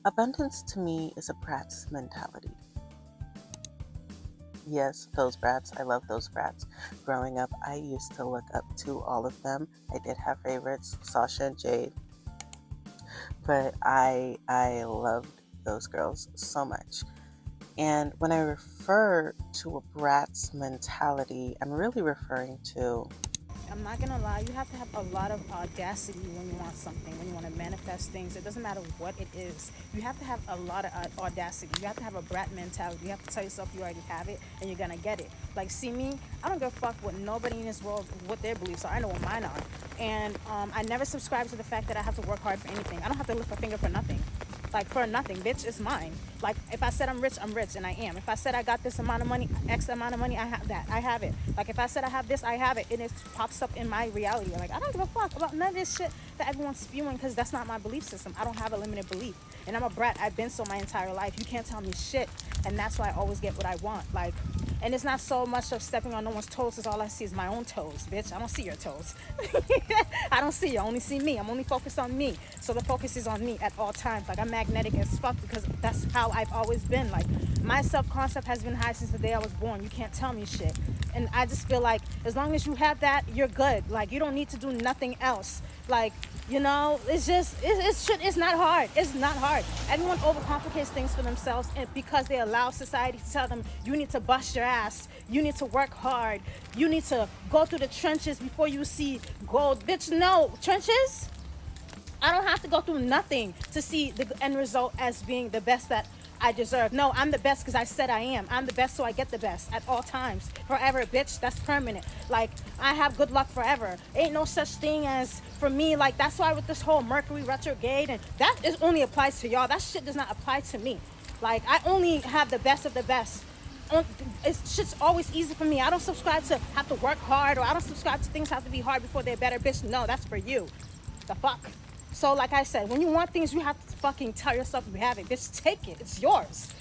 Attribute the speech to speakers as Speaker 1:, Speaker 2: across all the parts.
Speaker 1: Abundance to me is a BRATZ mentality. Yes, those brats. I love those brats. Growing up, I used to look up to all of them. I did have favorites, Sasha and Jade, but I loved those girls so much. And when I refer to a BRATZ mentality, I'm really referring to
Speaker 2: I'm not gonna lie, you have to have a lot of audacity when you want something, when you want to manifest things. It doesn't matter what it is. You have to have a lot of audacity. You have to have a brat mentality. You have to tell yourself you already have it and you're gonna get it. Like, see me, I don't give a fuck what nobody in this world, what their beliefs are. I know what mine are. And I never subscribe to the fact that I have to work hard for anything. I don't have to lift a finger for nothing. Like, for nothing, bitch, it's mine. Like, if I said I'm rich, and I am. If I said I got this amount of money, X amount of money, I have that. I have it. Like, if I said I have this, I have it. And it pops up in my reality. Like, I don't give a fuck about none of this shit that everyone's spewing because that's not my belief system. I don't have a limited belief. And I'm a brat. I've been so my entire life. You can't tell me shit. And that's why I always get what I want. Like, and it's not so much of stepping on no one's toes, because all I see is my own toes, bitch. I don't see your toes. I don't see you. I only see me. I'm only focused on me. So the focus is on me at all times. Like, I'm magnetic as fuck because that's how I've always been. Like, my self-concept has been high since the day I was born. You can't tell me shit. And I just feel like as long as you have that, you're good. Like, you don't need to do nothing else. Like, you know, it's just, it's not hard. It's not hard. Everyone overcomplicates things for themselves, and because they allow society to tell them, you need to bust your ass, you need to work hard, you need to go through the trenches before you see gold. Bitch, no. Trenches? I don't have to go through nothing to see the end result as being the best that I deserve. No, I'm the best because I said I am. I'm the best, so I get the best at all times. Forever, bitch. That's permanent. Like, I have good luck forever. Ain't no such thing as, for me, like, that's why with this whole Mercury retrograde, and that is only applies to y'all. That shit does not apply to me. Like, I only have the best of the best. It's shit's always easy for me. I don't subscribe to have to work hard, or I don't subscribe to things have to be hard before they're better. Bitch, no, that's for you. The fuck? So, like I said, when you want things, you have to fucking tell yourself you have it. Bitch, take it. It's yours.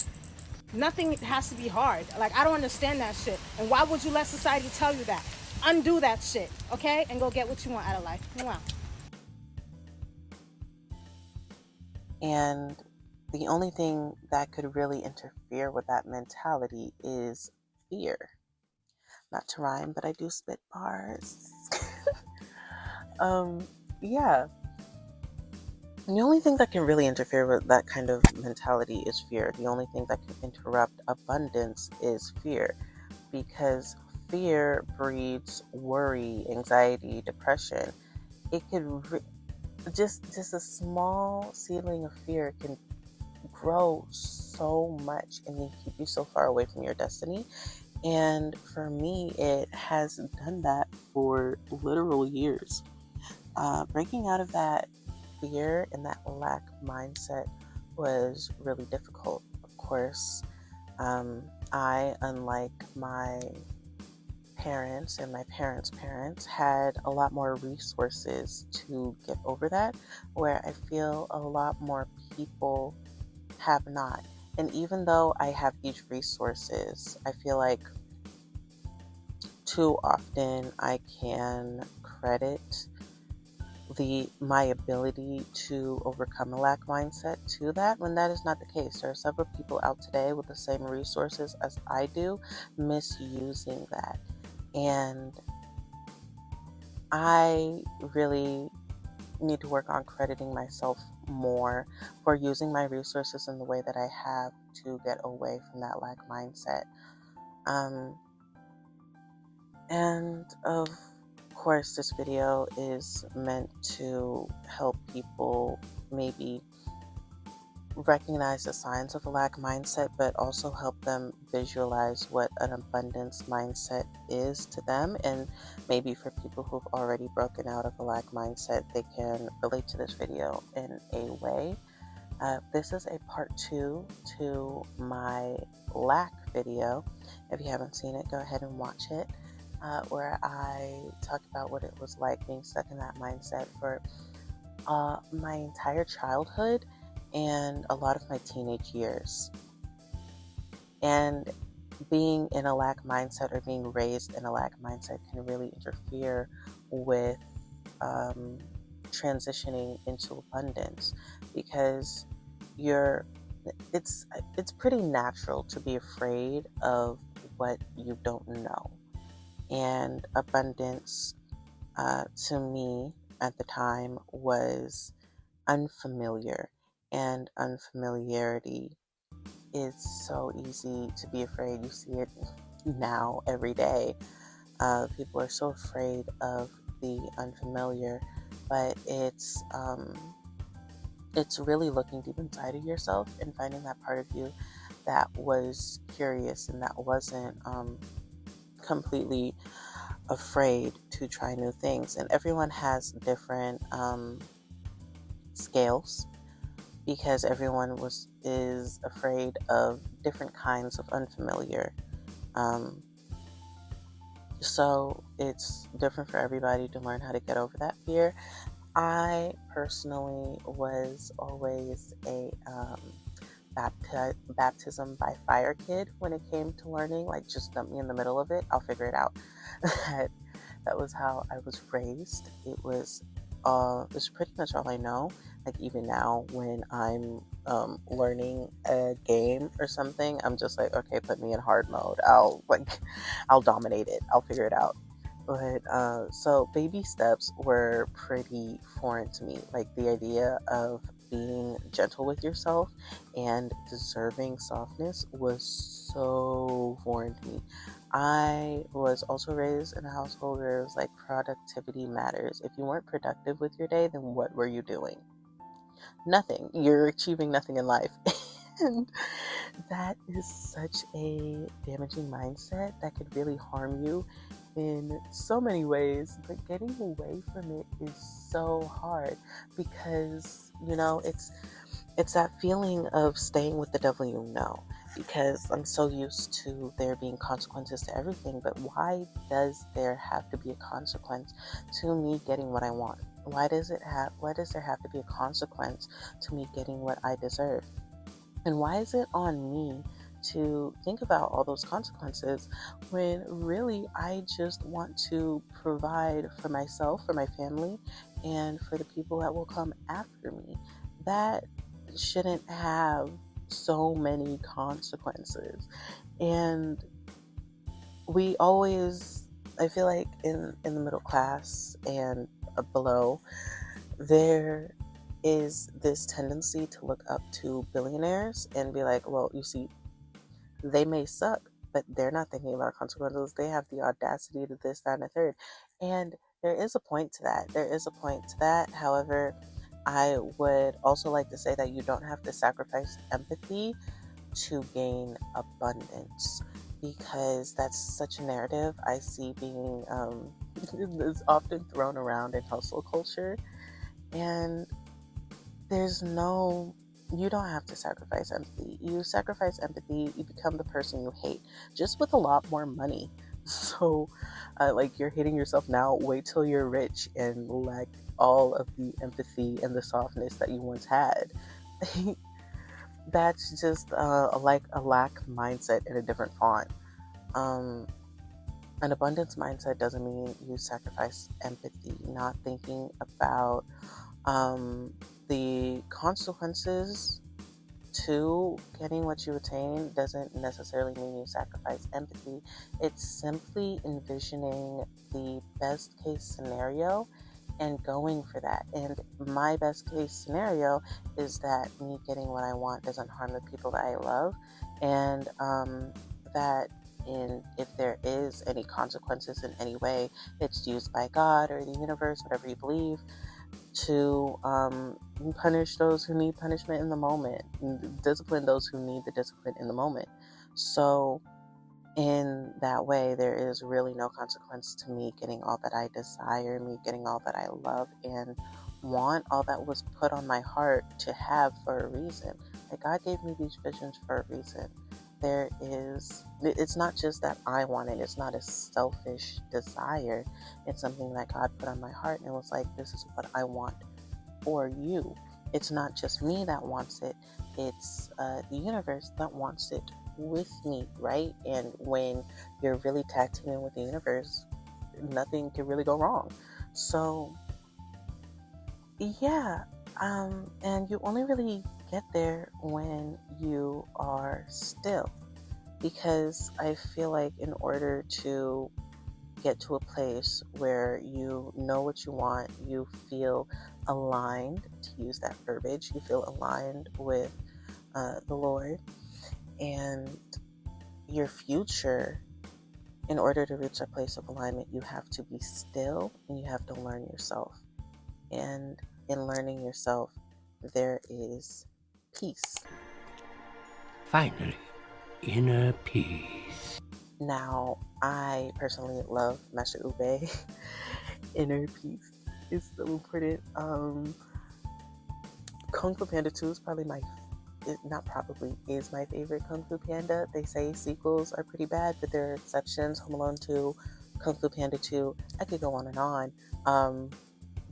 Speaker 2: Nothing has to be hard. Like, I don't understand that shit. And why would you let society tell you that? Undo that shit, okay? And go get what you want out of life. Wow.
Speaker 1: and the only thing that could really interfere with that mentality is fear. Not to rhyme, but I do spit bars. um, yeah. The only thing that can really interfere with that kind of mentality is fear. The only thing that can interrupt abundance is fear, because fear breeds worry, anxiety, depression. It could just a small seedling of fear can grow so much and then keep you so far away from your destiny. And for me, it has done that for literal years. Breaking out of that fear and that lack mindset was really difficult. Of course, I, unlike my parents and my parents' parents, had a lot more resources to get over that, where I feel a lot more people have not. And even though I have these resources, I feel like too often I can credit my ability to overcome a lack mindset to that, when that is not the case. There are several people out today with the same resources as I do misusing that. And I really need to work on crediting myself more for using my resources in the way that I have to get away from that lack mindset. And of course, this video is meant to help people maybe recognize the signs of a lack mindset, but also help them visualize what an abundance mindset is to them. And maybe for people who've already broken out of a lack mindset, they can relate to this video in a way. This is a part 2 to my lack video. If you haven't seen it, go ahead and watch it, where I talk about what it was like being stuck in that mindset for my entire childhood and a lot of my teenage years. And being in a lack mindset or being raised in a lack mindset can really interfere with transitioning into abundance, because you're it's it's pretty natural to be afraid of what you don't know. And abundance, to me at the time, was unfamiliar, and unfamiliarity is so easy to be afraid. You see it now every day. People are so afraid of the unfamiliar, but it's really looking deep inside of yourself and finding that part of you that was curious and that wasn't completely afraid to try new things. And everyone has different scales, because everyone is afraid of different kinds of unfamiliar. Um, so it's different for everybody to learn how to get over that fear. I personally was always a baptism by fire kid when it came to learning. Like, just dump me in the middle of it, I'll figure it out. that that was how I was raised. It's pretty much all I know. Like, even now when I'm learning a game or something, I'm just like, okay, put me in hard mode. I'll dominate it. I'll figure it out. But so baby steps were pretty foreign to me. Like, the idea of being gentle with yourself and deserving softness was so foreign to me. I was also raised in a household where it was like productivity matters. If you weren't productive with your day, then what were you doing? Nothing. You're achieving nothing in life. And that is such a damaging mindset that could really harm you in so many ways. But getting away from it is so hard, because it's that feeling of staying with the devil you know. Because I'm so used to there being consequences to everything, but why does there have to be a consequence to me getting what I want? Why does there have to be a consequence to me getting what I deserve? And why is it on me to think about all those consequences when really I just want to provide for myself, for my family, and for the people that will come after me? That shouldn't have so many consequences. And we always, I feel like in the middle class and below, there is this tendency to look up to billionaires and be like, well, you see, they may suck, but they're not thinking about consequences. They have the audacity to this, that, and the third. And there is a point to that. There is a point to that. However, I would also like to say that you don't have to sacrifice empathy to gain abundance, because that's such a narrative I see being is often thrown around in hustle culture. And there's no, you don't have to sacrifice empathy. You sacrifice empathy, you become the person you hate, just with a lot more money. So, like, you're hating yourself now. Wait till you're rich and lack all of the empathy and the softness that you once had. That's just like a lack mindset in a different font. Um, an abundance mindset doesn't mean you sacrifice empathy, not thinking about um, the consequences to getting what you attain doesn't necessarily mean you sacrifice empathy. It's simply envisioning the best case scenario and going for that. And my best case scenario is that me getting what I want doesn't harm the people that I love, and that if there is any consequences in any way, it's used by God or the universe, whatever you believe, to punish those who need punishment in the moment, and discipline those who need the discipline in the moment. So, in that way, there is really no consequence to me getting all that I desire, me getting all that I love and want, all that was put on my heart to have for a reason. Like, God gave me these visions for a reason. It's not just that I want it, it's not a selfish desire. It's something that God put on my heart, and it was like, this is what I want for you. It's not just me that wants it, it's the universe that wants it with me, right? And when you're really tagged in with the universe, nothing can really go wrong. So, yeah, and you only really get there when you are still. Because I feel like in order to get to a place where you know what you want, you feel aligned, to use that verbiage, you feel aligned with the Lord and your future. In order to reach a place of alignment, you have to be still and you have to learn yourself. And in learning yourself, there is peace.
Speaker 3: Finally, inner peace.
Speaker 1: Now, I personally love Master Ube. Inner peace is so important. Kung Fu Panda 2 is probably not probably, is my favorite Kung Fu Panda. They say sequels are pretty bad, but there are exceptions. Home Alone 2, Kung Fu Panda 2, I could go on and on.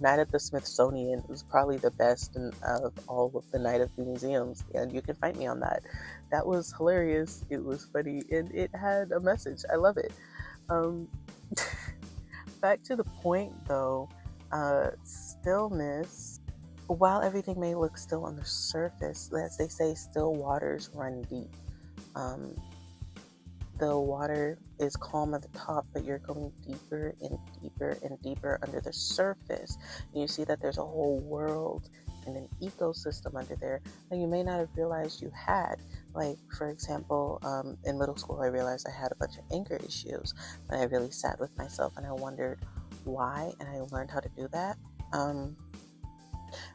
Speaker 1: Night at the Smithsonian was probably the best of all of the Night of the Museums, and you can find me on that. That was hilarious. It was funny, and it had a message. I love it. Um, back to the point, though. Stillness. While everything may look still on the surface, as they say, still waters run deep. Um, the water is calm at the top, but you're going deeper and deeper and deeper under the surface. And you see that there's a whole world and an ecosystem under there that you may not have realized you had. Like, for example, in middle school, I realized I had a bunch of anger issues, but I really sat with myself and I wondered why, and I learned how to do that.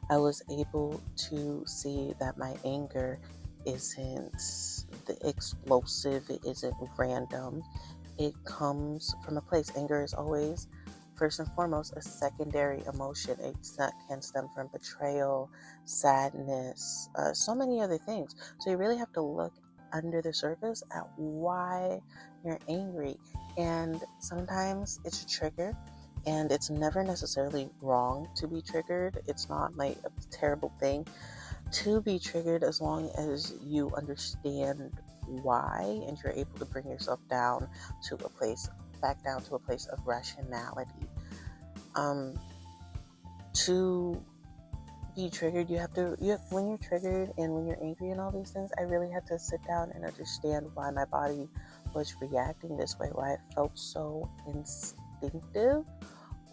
Speaker 1: I was able to see that my anger isn't the explosive, it isn't random. It comes from a place. Anger is always, first and foremost, a secondary emotion. It can stem from betrayal, sadness, so many other things. So you really have to look under the surface at why you're angry. And sometimes it's a trigger. And it's never necessarily wrong to be triggered. It's not like a terrible thing to be triggered as long as you understand why and you're able to bring yourself back down to a place of rationality. To be triggered, when you're triggered and when you're angry and all these things, I really had to sit down and understand why my body was reacting this way, why it felt so instinctive,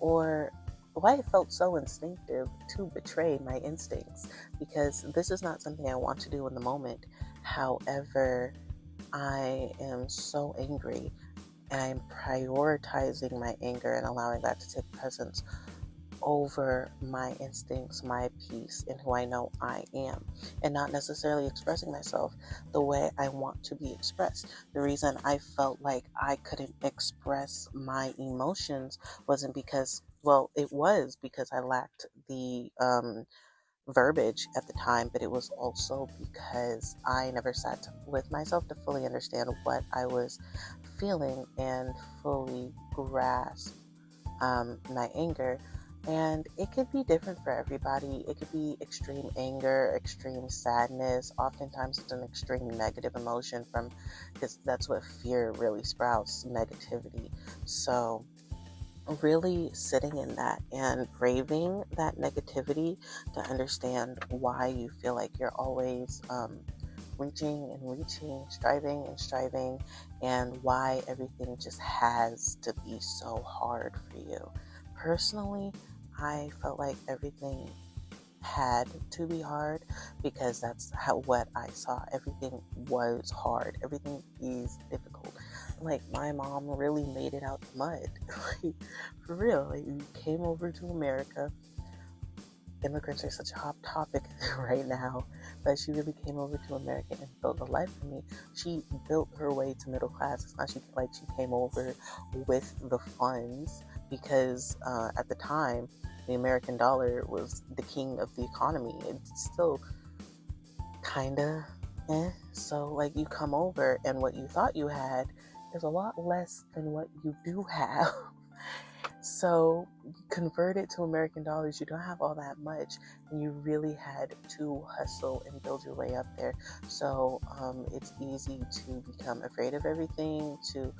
Speaker 1: or why it felt so instinctive to betray my instincts, because this is not something I want to do in the moment. However, I am so angry and I'm prioritizing my anger and allowing that to take precedence over my instincts, my peace, and who I know I am, and not necessarily expressing myself the way I want to be expressed. The reason I felt like I couldn't express my emotions wasn't because, well, it was because I lacked the verbiage at the time, but it was also because I never sat with myself to fully understand what I was feeling and fully grasp my anger. And it could be different for everybody. It could be extreme anger, extreme sadness. Oftentimes it's an extreme negative emotion because that's what fear really sprouts, negativity. So really sitting in that and braving that negativity to understand why you feel like you're always reaching and reaching, striving and striving, and why everything just has to be so hard for you. Personally, I felt like everything had to be hard because that's what I saw. Everything was hard. Everything is difficult. Like, my mom really made it out the mud. Like, for real. Like, we came over to America. Immigrants are such a hot topic right now, but she really came over to America and built a life for me. She built her way to middle class. It's not like she came over with the funds, because at the time the American dollar was the king of the economy. It's still kind of so like, you come over and what you thought you had is a lot less than what you do have. So convert it to American dollars, you don't have all that much, and you really had to hustle and build your way up there. So it's easy to become afraid of everything, to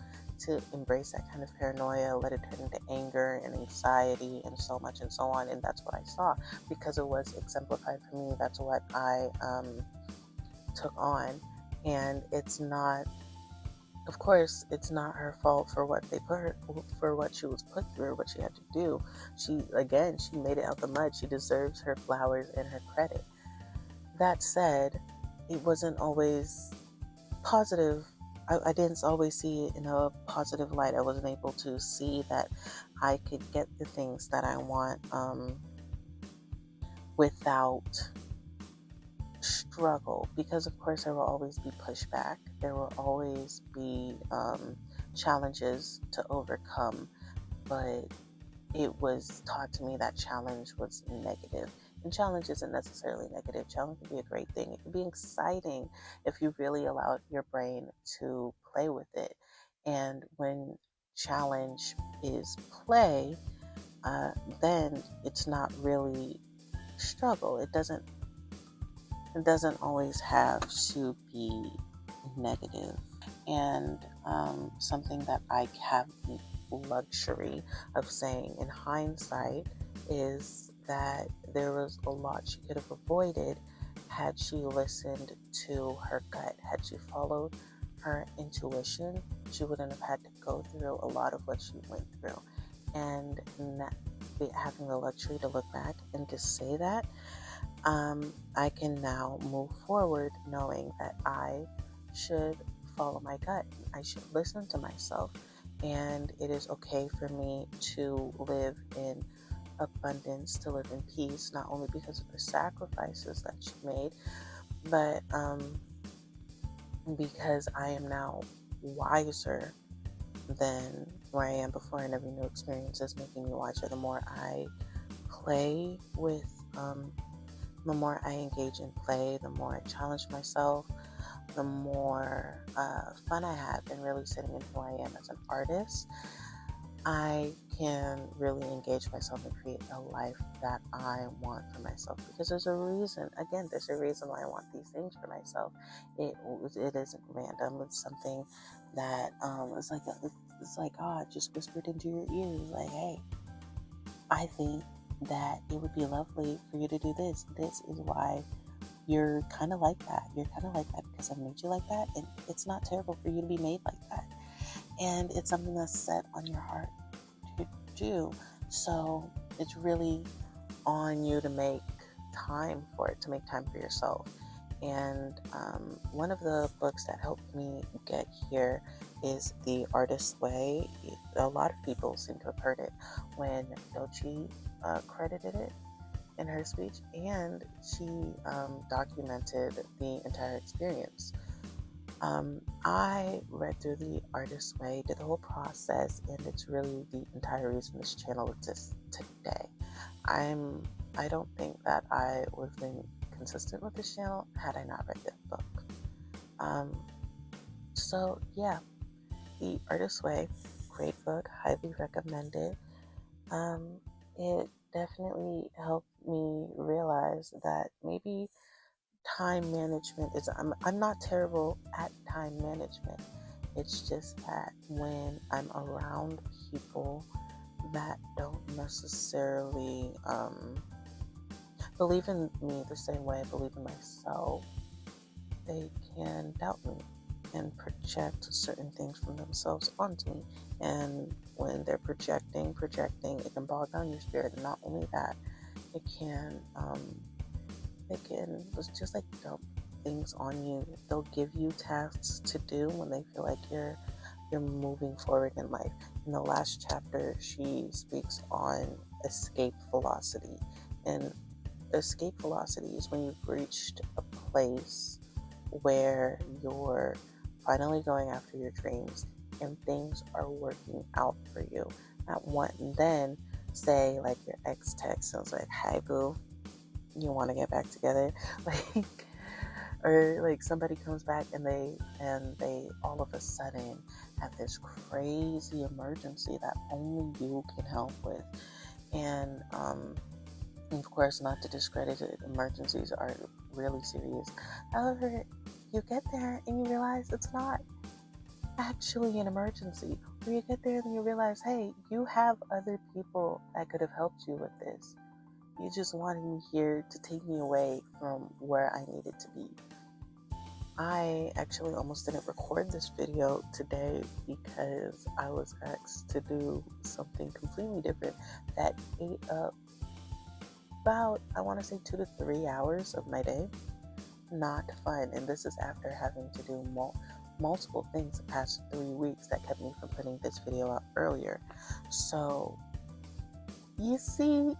Speaker 1: embrace that kind of paranoia, let it turn into anger and anxiety and so much and so on. And that's what I saw because it was exemplified for me. That's what I took on. And it's not, of course, it's not her fault for what they put her, for what she was put through, what she had to do. She made it out the mud. She deserves her flowers and her credit. That said, it wasn't always positive. I didn't always see it in a positive light. I wasn't able to see that I could get the things that I want without struggle, because of course there will always be pushback, there will always be challenges to overcome, but it was taught to me that challenge was negative. And challenge isn't necessarily negative. Challenge can be a great thing. It can be exciting if you really allow your brain to play with it. And when challenge is play, then it's not really struggle. It doesn't always have to be negative. And something that I have the luxury of saying in hindsight is that there was a lot she could have avoided had she listened to her gut, had she followed her intuition. She wouldn't have had to go through a lot of what she went through. And having the luxury to look back and to say that, I can now move forward knowing that I should follow my gut. I should listen to myself. And it is okay for me to live in abundance, to live in peace, not only because of the sacrifices that she made, but because I am now wiser than where I am before, and every new experience is making me wiser. The more I play with, the more I engage in play, the more I challenge myself, the more fun I have in really sitting in who I am as an artist, I can really engage myself and create a life that I want for myself. Because there's a reason, again, there's a reason why I want these things for myself. It isn't random. It's something that it's like God just whispered into your ears, like, hey, I think that it would be lovely for you to do this. This is why you're kind of like that. You're kind of like that because I made you like that. And it's not terrible for you to be made like that. And it's something that's set on your heart to do. So it's really on you to make time for it, to make time for yourself. And one of the books that helped me get here is The Artist's Way. A lot of people seem to have heard it when Dochi credited it in her speech, and she documented the entire experience. I read through The Artist's Way, did the whole process, and it's really the entire reason this channel exists today. I don't think that I would have been consistent with this channel had I not read that book. So yeah, The Artist's Way, great book, highly recommended. It definitely helped me realize that maybe time management is, I'm not terrible at time management. It's just that when I'm around people that don't necessarily believe in me the same way I believe in myself, they can doubt me and project certain things from themselves onto me. And when they're projecting, it can bog down your spirit. And not only that, it can it's just like dump things on you. They'll give you tasks to do when they feel like you're moving forward in life. In the last chapter, she speaks on escape velocity. And escape velocity is when you've reached a place where you're finally going after your dreams and things are working out for you. Not one, then say like your ex texts and was like, "Hi boo, you want to get back together?" Like Or like somebody comes back and they all of a sudden have this crazy emergency that only you can help with. And of course, not to discredit it, emergencies are really serious. However, you get there and you realize it's not actually an emergency. Or you get there and you realize, hey, you have other people that could have helped you with this. You just wanted me here to take me away from where I needed to be. I actually almost didn't record this video today because I was asked to do something completely different that ate up about, I want to say, 2 to 3 hours of my day. Not fun. And this is after having to do multiple things the past 3 weeks that kept me from putting this video out earlier. So, you see,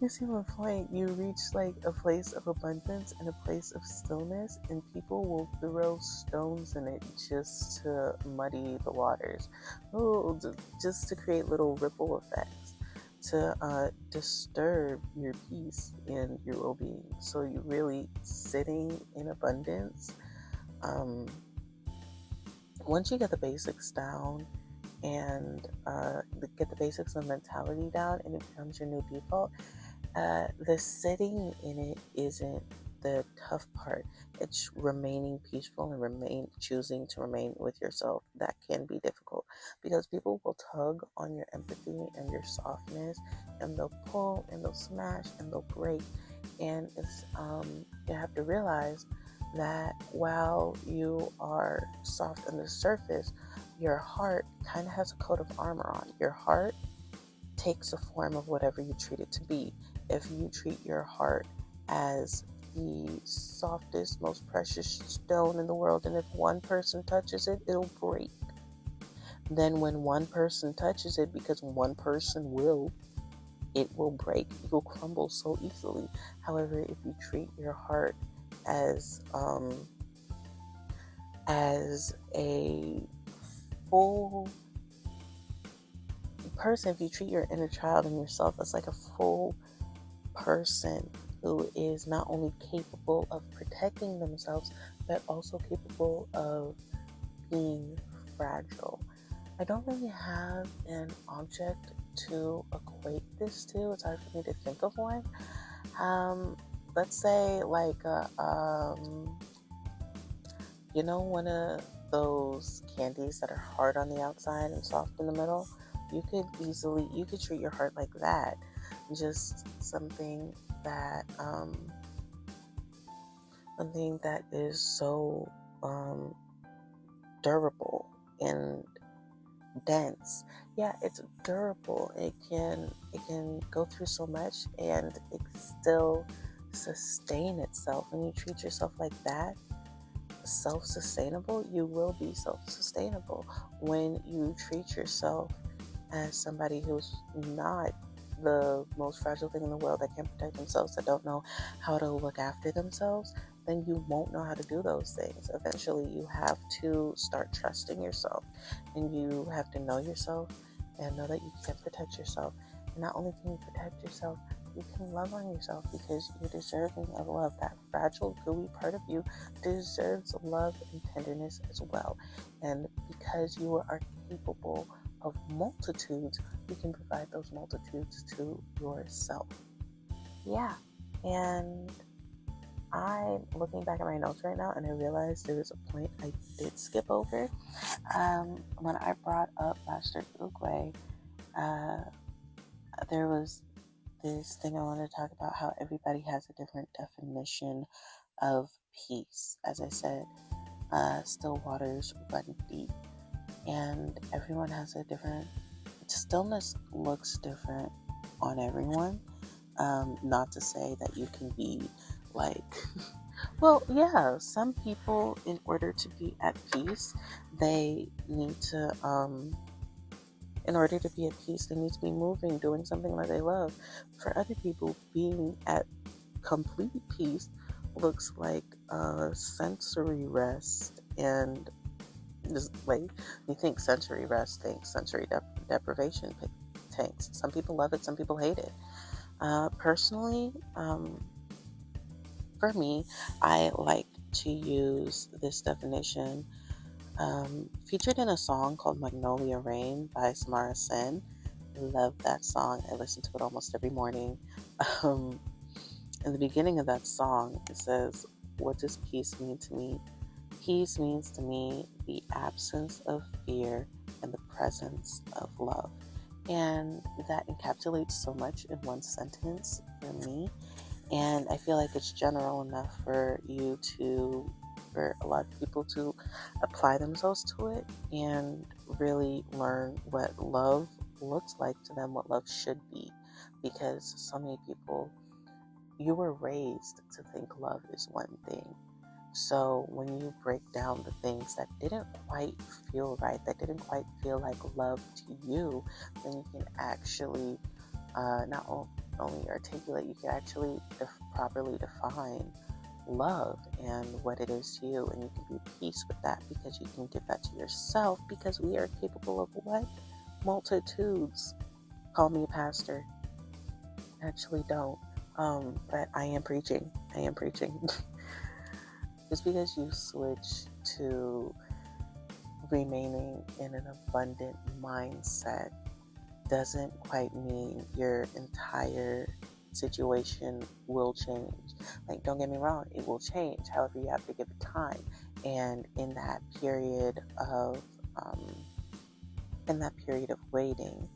Speaker 1: you see my point. You reach like a place of abundance and a place of stillness, and people will throw stones in it just to muddy the waters. Oh, just to create little ripple effects, to disturb your peace and your well-being. So you really sitting in abundance. Once you get the basics down and get the basics of mentality down, and it becomes your new default, the sitting in it isn't the tough part. It's remaining peaceful and choosing to remain with yourself. That can be difficult because people will tug on your empathy and your softness, and they'll pull and they'll smash and they'll break. And it's you have to realize that while you are soft on the surface, your heart kind of has a coat of armor on. Your heart takes the form of whatever you treat it to be. If you treat your heart as the softest, most precious stone in the world, and if one person touches it, it'll break. Then when one person touches it, because one person will, it will break. It will crumble so easily. However, if you treat your heart as a full person, if you treat your inner child and yourself as like a full person who is not only capable of protecting themselves, but also capable of being fragile. I don't really have an object to equate this to. It's hard for me to think of one. Let's say like one of those candies that are hard on the outside and soft in the middle. You could treat your heart like that. Just something that is so durable and dense. Yeah, it's durable. It can go through so much and it still sustain itself. When you treat yourself like that, self-sustainable, you will be self-sustainable. When you treat yourself as somebody who's not the most fragile thing in the world, that can't protect themselves, that don't know how to look after themselves, then you won't know how to do those things. Eventually, you have to start trusting yourself, and you have to know yourself and know that you can protect yourself. And not only can you protect yourself, you can love on yourself, because you're deserving of love. That fragile, gooey part of you deserves love and tenderness as well. And because you are capable of multitudes, you can provide those multitudes to yourself. Yeah. And I'm looking back at my notes right now, and I realized there was a point I did skip over. When I brought up Pastor Ugwe, there was this thing I wanted to talk about, how everybody has a different definition of peace. As I said, still waters run deep, and everyone has a different stillness. Looks different on everyone. Not to say that you can be like well, yeah, some people, in order to be at peace, they need to in order to be at peace, they need to be moving, doing something that they love. For other people, being at complete peace looks like sensory rest. And just like, you think sensory rest, think sensory deprivation tanks. Some people love it, some people hate it. Personally, for me, I like to use this definition featured in a song called Magnolia Rain by Samara Sen. I love that song. I listen to it almost every morning. Um, in the beginning of that song, it says, "What does peace mean to me? Peace means to me the absence of fear and the presence of love." And that encapsulates so much in one sentence for me. And I feel like it's general enough for for a lot of people to apply themselves to it and really learn what love looks like to them, what love should be. Because so many people, you were raised to think love is one thing. So when you break down the things that didn't quite feel right, that didn't quite feel like love to you, then you can actually not only articulate, you can actually properly define love and what it is to you, and you can be at peace with that because you can give that to yourself, because we are capable of what? Multitudes. Call me a pastor. Actually don't. But I am preaching. I am preaching. Just because you switch to remaining in an abundant mindset doesn't quite mean your entire situation will change. Like, don't get me wrong, it will change. However, you have to give it time. And in that period of waiting,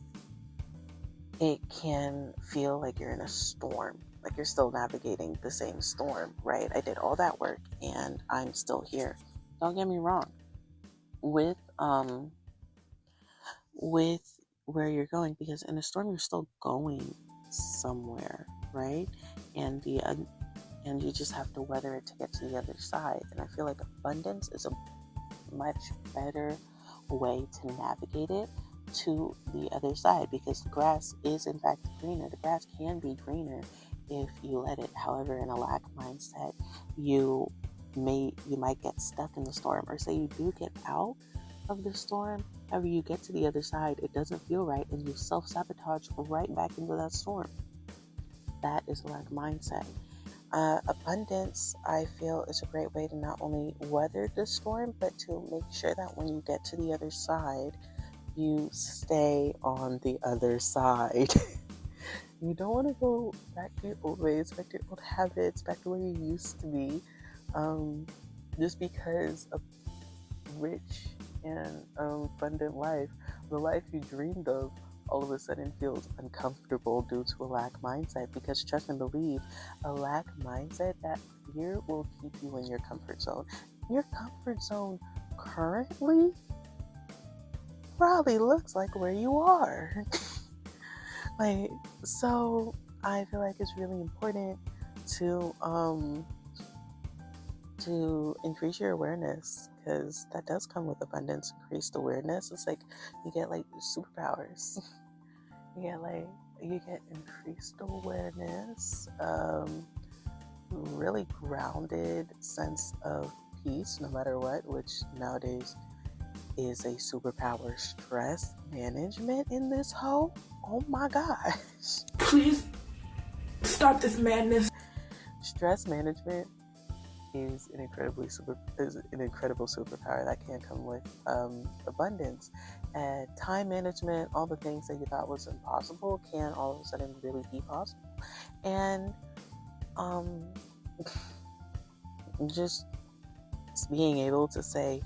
Speaker 1: it can feel like you're in a storm, like you're still navigating the same storm, right? I did all that work and I'm still here. Don't get me wrong. With where you're going, because in a storm you're still going somewhere, right? And and you just have to weather it to get to the other side. And I feel like abundance is a much better way to navigate it to the other side, because the grass is in fact greener. The grass can be greener if you let it. However, in a lack mindset, you might get stuck in the storm, or say you do get out of the storm. However, you get to the other side, it doesn't feel right, and you self-sabotage right back into that storm. That is a lack mindset. Abundance, I feel, is a great way to not only weather the storm, but to make sure that when you get to the other side, you stay on the other side. You don't want to go back to your old ways, back to your old habits, back to where you used to be, just because a rich and abundant life, the life you dreamed of, all of a sudden feels uncomfortable due to a lack mindset. Because trust and believe, a lack mindset, that fear will keep you in your comfort zone. Your comfort zone currently probably looks like where you are. Like, so I feel like it's really important to increase your awareness, because that does come with abundance. Increased awareness, it's like you get like superpowers. You get increased awareness, really grounded sense of peace no matter what, which nowadays is a superpower. Stress management in this hoe. Oh my gosh.
Speaker 4: Please stop this madness.
Speaker 1: Stress management is an incredible superpower that can come with abundance. And time management, all the things that you thought was impossible, can all of a sudden really be possible. And just being able to say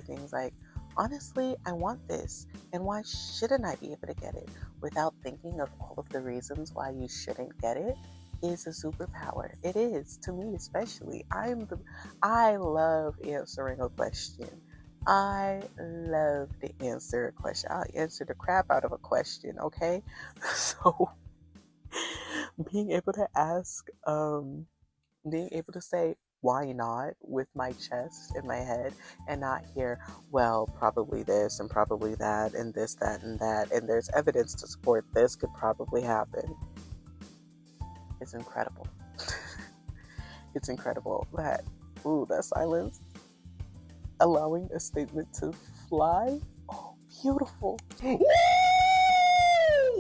Speaker 1: things like, honestly, I want this, and why shouldn't I be able to get it, without thinking of all of the reasons why you shouldn't get it, is a superpower. It is, to me especially. I love answering a question. I love to answer a question. I'll answer the crap out of a question, okay? So being able to ask, being able to say, why not, with my chest in my head, and not hear, well, probably this and probably that and this, that, and that, and there's evidence to support this could probably happen. It's incredible. It's incredible. That silence, allowing a statement to fly. Oh, beautiful.
Speaker 5: Woo!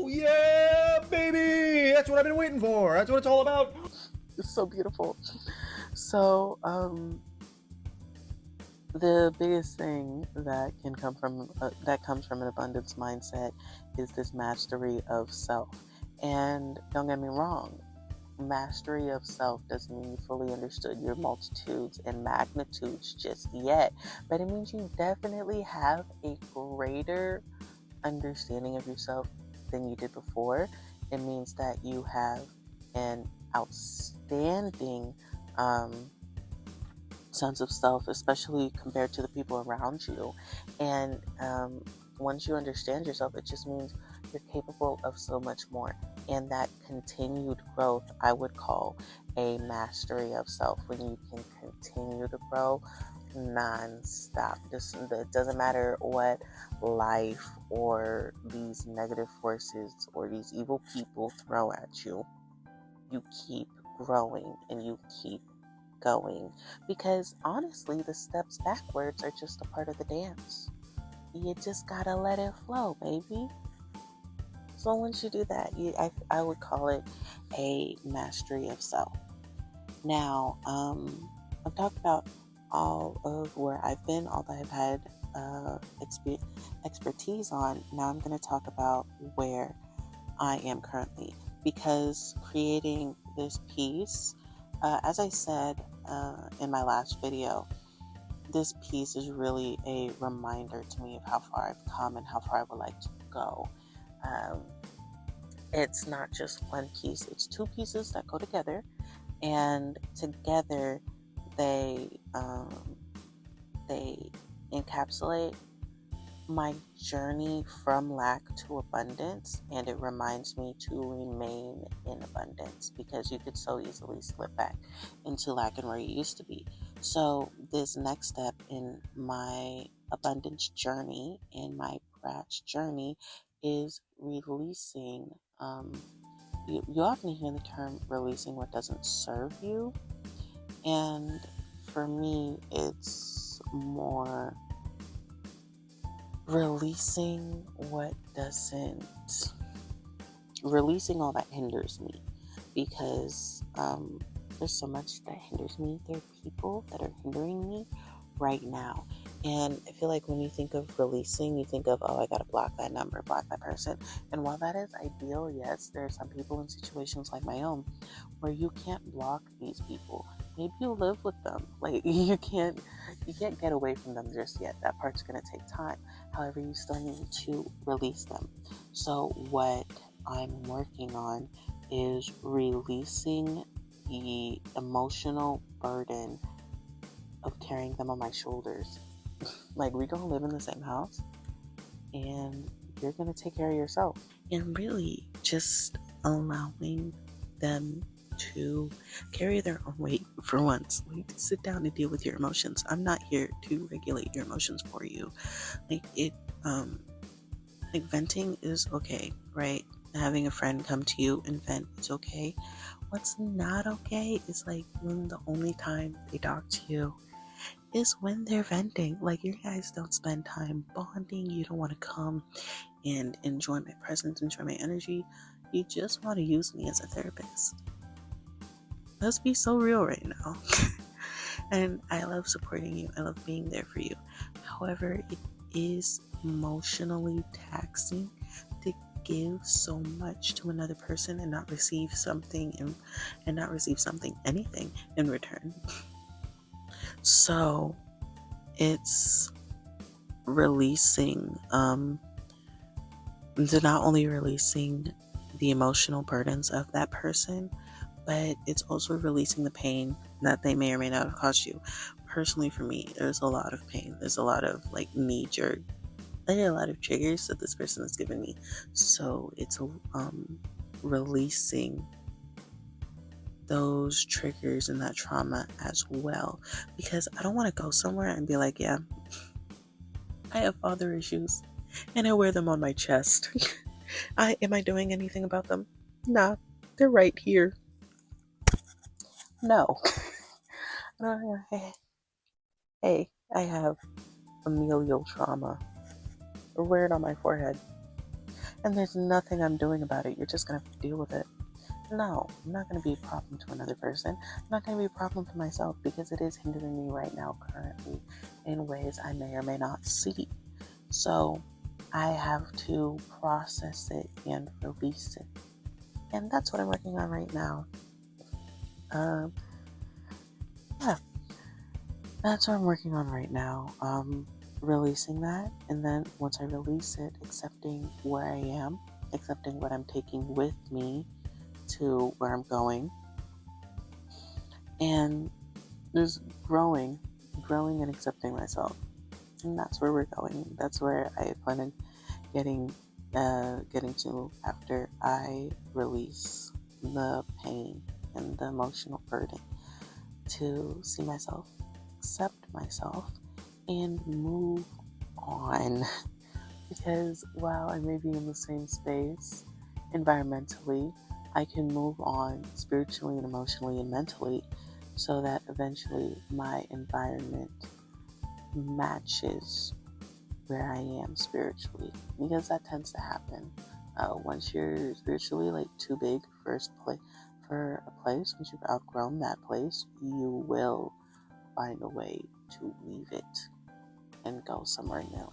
Speaker 5: Yeah, baby! That's what I've been waiting for. That's what it's all about.
Speaker 1: It's so beautiful. So, the biggest thing that can come from that comes from an abundance mindset is this mastery of self. And don't get me wrong, mastery of self doesn't mean you fully understood your multitudes and magnitudes just yet, but it means you definitely have a greater understanding of yourself than you did before. It means that you have an outstanding sense of self, especially compared to the people around you. And once you understand yourself, it just means you're capable of so much more. And that continued growth, I would call a mastery of self, when you can continue to grow non-stop. It doesn't matter what life or these negative forces or these evil people throw at you. You keep growing and you keep going, because honestly, the steps backwards are just a part of the dance. You just gotta let it flow, baby. So once you do that, I would call it a mastery of self. Now, I've talked about all of where I've been, all that I've had expertise on. Now I'm going to talk about where I am currently, because creating this piece, as I said in my last video, this piece is really a reminder to me of how far I've come and how far I would like to go. It's not just one piece, it's two pieces that go together, and together they encapsulate my journey from lack to abundance, and it reminds me to remain in abundance, because you could so easily slip back into lack and where you used to be. So this next step in my abundance journey, in my BRATZ journey, is releasing. You often hear the term releasing what doesn't serve you, and for me it's more releasing releasing all that hinders me, because there's so much that hinders me. There are people that are hindering me right now, and I feel like when you think of releasing, you think of, oh, I gotta block that number, block that person. And while that is ideal, yes, there are some people in situations like my own where you can't block these people. Maybe you live with them, like you can't get away from them just yet. That part's gonna take time. However, you still need to release them. So what I'm working on is releasing the emotional burden of carrying them on my shoulders. Like, we're gonna live in the same house, and you're gonna take care of yourself. And really just allowing them to carry their own weight for once. Like, sit down and deal with your emotions. I'm not here to regulate your emotions for you. Like venting is okay, right? Having a friend come to you and vent is okay. What's not okay is like when the only time they talk to you is when they're venting. Like, you guys don't spend time bonding. You don't want to come and enjoy my presence, enjoy my energy. You just want to use me as a therapist. Let's be so real right now. And I love supporting you. I love being there for you. However, it is emotionally taxing to give so much to another person and not receive something anything in return. So it's releasing not only releasing the emotional burdens of that person, but it's also releasing the pain that they may or may not have caused you. Personally, for me, there's a lot of pain. There's a lot of like knee-jerk. There are a lot of triggers that this person has given me. So it's releasing those triggers and that trauma as well. Because I don't want to go somewhere and be like, yeah, I have father issues and I wear them on my chest. Am I doing anything about them? Nah, they're right here. No. Hey, I have familial trauma. I wear it on my forehead. And there's nothing I'm doing about it. You're just gonna have to deal with it. No, I'm not going to be a problem to another person. I'm not going to be a problem to myself because it is hindering me right now, currently, in ways I may or may not see. So I have to process it and release it. And that's what I'm working on right now. Yeah, that's what I'm working on right now. Releasing that. And then once I release it, accepting where I am, accepting what I'm taking with me to where I'm going, and just growing and accepting myself. And that's where we're going. That's where I plan on getting to after I release the pain and the emotional burden, to see myself, accept myself, and move on. Because while I may be in the same space environmentally, I can move on spiritually and emotionally and mentally, so that eventually my environment matches where I am spiritually, because that tends to happen. Once you're spiritually like too big for a place, once you've outgrown that place, you will find a way to leave it and go somewhere new.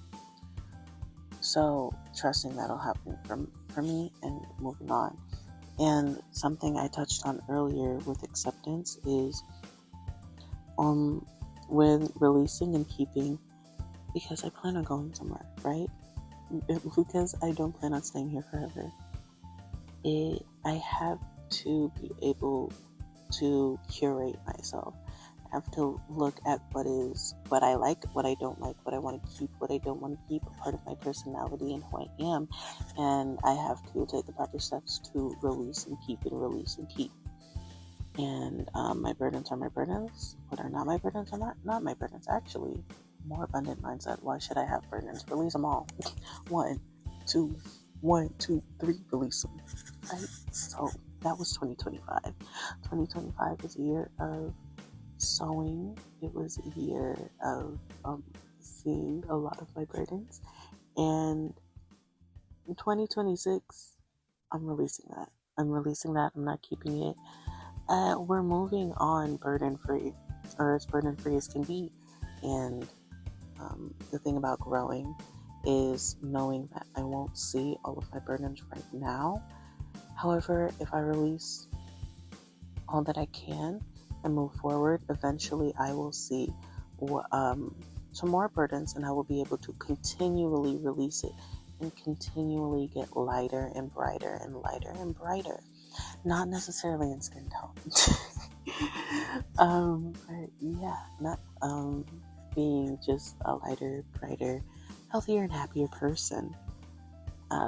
Speaker 1: So trusting that'll happen for me and moving on. And something I touched on earlier with acceptance is with releasing and keeping, because I plan on going somewhere, right? Because I don't plan on staying here forever. I have to be able to curate myself. I have to look at what I like, what I don't like, what I want to keep, what I don't want to keep, a part of my personality and who I am. And I have to take the proper steps to release and keep and release and keep. And my burdens are my burdens. What are not my burdens are not my burdens. Actually, more abundant mindset. Why should I have burdens? Release them all. 1, 2, 1, 2, 3, release them. Right? So that was 2025. 2025 was a year of sewing. It was a year of seeing a lot of my burdens. And in 2026, I'm releasing that. I'm not keeping it. We're moving on burden free, or as burden free as can be. And the thing about growing is knowing that I won't see all of my burdens right now. However, if I release all that I can and move forward, eventually I will see some more burdens, and I will be able to continually release it and continually get lighter and brighter and lighter and brighter. Not necessarily in skin tone. But yeah, not being just a lighter, brighter, healthier, and happier person.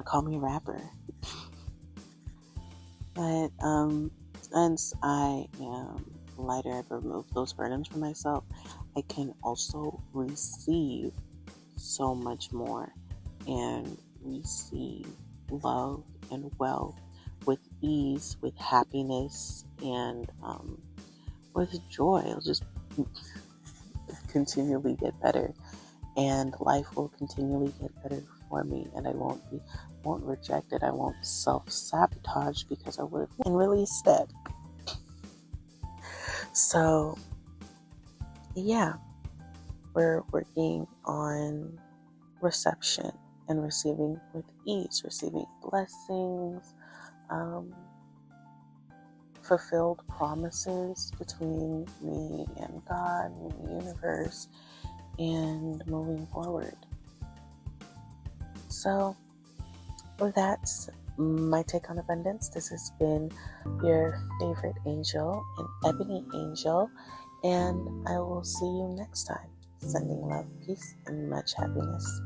Speaker 1: Call me a rapper. But since I am lighter, I've removed those burdens from myself, I can also receive so much more and receive love and wealth with ease, with happiness, and with joy. It'll just continually get better, and life will continually get better for me, and I won't reject it. I won't self-sabotage because I would have been released it. So yeah, we're working on reception and receiving with ease, receiving blessings, fulfilled promises between me and God and the universe, and moving forward. So that's my take on abundance. This has been your favorite angel, an Ebony Angel, and I will see you next time. Sending love, peace, and much happiness.